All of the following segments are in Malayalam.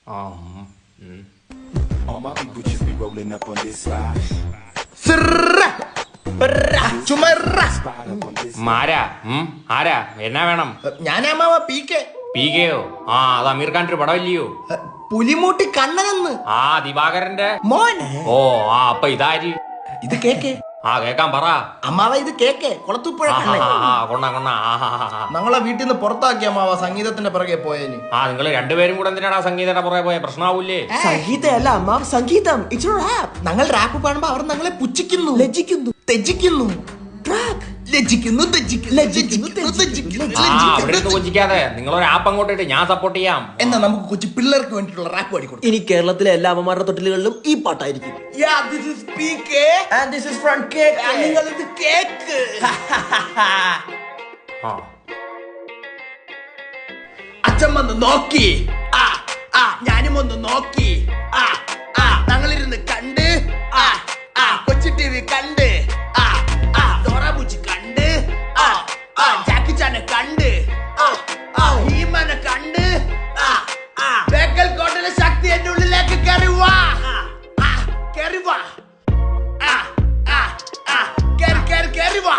All my people just be rolling up on this side. ആരാ ആരാ എന്നാ വേണം? ഞാനാമാവ പി കെ. പീകയോ? ആ, അത് അമീർ ഖാന്റെ ഒരു പടമില്ലയോ? പുലിമൂട്ടി കണ്ണനെന്ന്. ആ, ദിവാകരന്റെ മോൻ. ഓ, ആ, അപ്പൊ ഇതാര്? ഇത് കേക്ക്. ആ, കേക്കാൻ പറ. അമ്മാവ ഇത് കേക്ക്. കുളത്തൂപ്പുഴ കണ്ണൻ. ഞങ്ങളെ വീട്ടിൽ നിന്ന് പുറത്താക്കി അമ്മാവ സംഗീതത്തിന്റെ പിറകെ പോയേന്. ആ, നിങ്ങൾ രണ്ടുപേരും കൂടെ എന്തിനാണ് സംഗീതയുടെ പുറകെ പോയ? പ്രശ്നമാവൂലേ? സംഗീതമല്ല അമ്മാവ, സംഗീതം. ഞങ്ങൾ റാപ്പ് പാടുമ്പോ അവർ ഞങ്ങളെ പുച്ഛിക്കുന്നു, ലജ്ജിക്കുന്നു, തെജിക്കുന്നു, കൊഞ്ചിക്കാതെ നിങ്ങളൊരു ആപ്പ് അങ്ങോട്ട് ഇട്ട് ഞാൻ സപ്പോർട്ട് ചെയ്യാം. എന്നാ നമുക്ക് കൊച്ചു പിള്ളേർക്ക് വേണ്ടിയിട്ടുള്ള റാപ്പ് പാടിക്കൊടുക്കും. ഇനി കേരളത്തിലെ എല്ലാ അമ്മമാരുടെ തൊട്ടിലുകളിലും ഈ പാട്ടായിരിക്കും. നിങ്ങളിത് കേക്ക്. അച്ഛൻ വന്ന് നോക്കി, ഞാനും ഒന്ന് നോക്കി, ഞങ്ങളിരുന്ന് കണ്ട്, കൊച്ചു ടി വി കണ്ട്, ദോറാബുച്ചി കണ്ട്, ജാക്കി ചാനെ കണ്ട്, ഹീമനെ കണ്ട്, ബേക്കൽ കോട്ടയിലെ ശക്തി എന്റെ ഉള്ളിലേക്ക് കയറി വാ, കയറി വാ, കയറി വാ.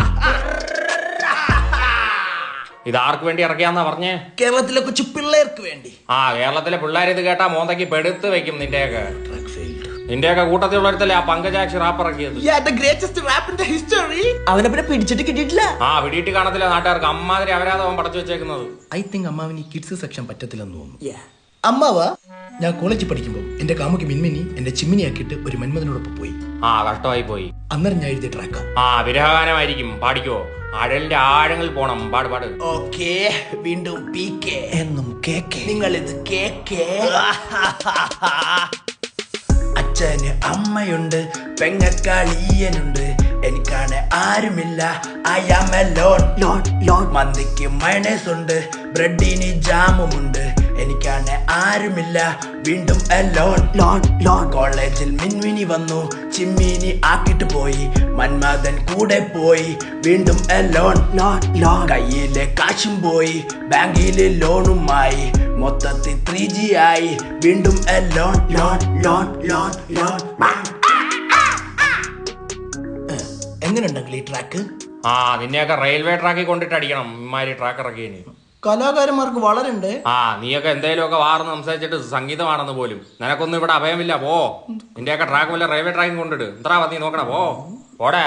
ഇതാർക്ക് വേണ്ടി ഇറക്കിയാന്നാ പറഞ്ഞേ? കേരളത്തിലെ കൊച്ചു പിള്ളേർക്ക് വേണ്ടി. ആ, കേരളത്തിലെ പിള്ളേർ ഇത് കേട്ടാ മോന്തയ്ക്ക് പെടുത്ത് വെക്കും. നിന്റെയൊക്കെ കൂട്ടത്തിലുള്ളവരത്തല്ലേ ആ പങ്കജാക്ഷി റാപ്പ് ഇറക്കിയത്? അവനെ പിന്നെ പിടിച്ചിട്ട് കിട്ടിയിട്ടില്ല. ആ, പിടിയിട്ട് കാണത്തില്ല നാട്ടുകാർക്ക്. അമ്മാതിരി അവരാതെ അവൻ പടച്ചു വെച്ചേക്കുന്നത്. ഐ തിങ്ക് അമ്മാവിന് ഈ കിഡ്സ് സെക്ഷൻ പറ്റത്തില്ലെന്ന് തോന്നുന്നു. അമ്മാവ, ഞാൻ കോളേജിൽ പഠിക്കുമ്പോൾ എന്റെ കാമുക്ക് മിൻമിനി എന്റെ ചിമ്മിനി ആക്കിയിട്ട് ഒരു മന്മഥനോടൊപ്പം പോയി. ആ, കഷ്ടമായി പോയി. അന്നേരം ഞാൻ എഴുതിയ ട്രാക്കാ. ആ, വിരഹഗാനമായിരിക്കും. പാടിക്കോ. അഴലിന്റെ ആഴങ്ങളിൽ പോണം. പാട് പാട്. ഓക്കേ, വീണ്ടും പി കെ എന്നും കേക്ക്. നിങ്ങൾ ഇത് കേക്ക്. അച്ഛന് അമ്മയുണ്ട്, പെങ്ങക്കാളിയനുണ്ട്, എനിക്കാണ് ആരുമില്ല. I am alone. മന്തിക്ക് മയണൈസ് ഉണ്ട്, ബ്രെഡിന് ജാമുമുണ്ട്, എനിക്കാണ് ആരുമില്ല. വീണ്ടും എലോൺ. കോളേജിൽ മിൻമിനി വന്നു, ചിമ്മിനി ആക്കിട്ട് പോയി, മന്മഥൻ കൂടെ പോയി. വീണ്ടും എലോൺ. കയ്യിലെ കാശും പോയി, ബാങ്കിലെ ലോണുമായി, മൊത്തത്തിൽ 3G ആയി. വീണ്ടും എലോൺ. എങ്ങനെയുണ്ടെങ്കിൽ ഈ ട്രാക്ക്? ആ, നിന്നെയൊക്കെ റെയിൽവേ ട്രാക്കിൽ കൊണ്ടിട്ട് അടിക്കണം. ഇമാതിരി ട്രാക്ക് ഇറക്കിയതിന് കലാകാരന്മാർക്ക് വളരുണ്ട്. ആ, നീയൊക്കെ എന്തേലുമൊക്കെ വാർന്ന് സംസാരിച്ചിട്ട് സംഗീതമാണെന്ന് പോലും. നിനക്കൊന്നും ഇവിടെ അഭയമില്ല. പോ, നിന്റെയൊക്കെ ട്രാക്ക് വല്ല റെയിൽവേ ട്രാക്കിൽ കൊണ്ടിട്ട്. എത്ര നീ നോക്കണ? പോടെ.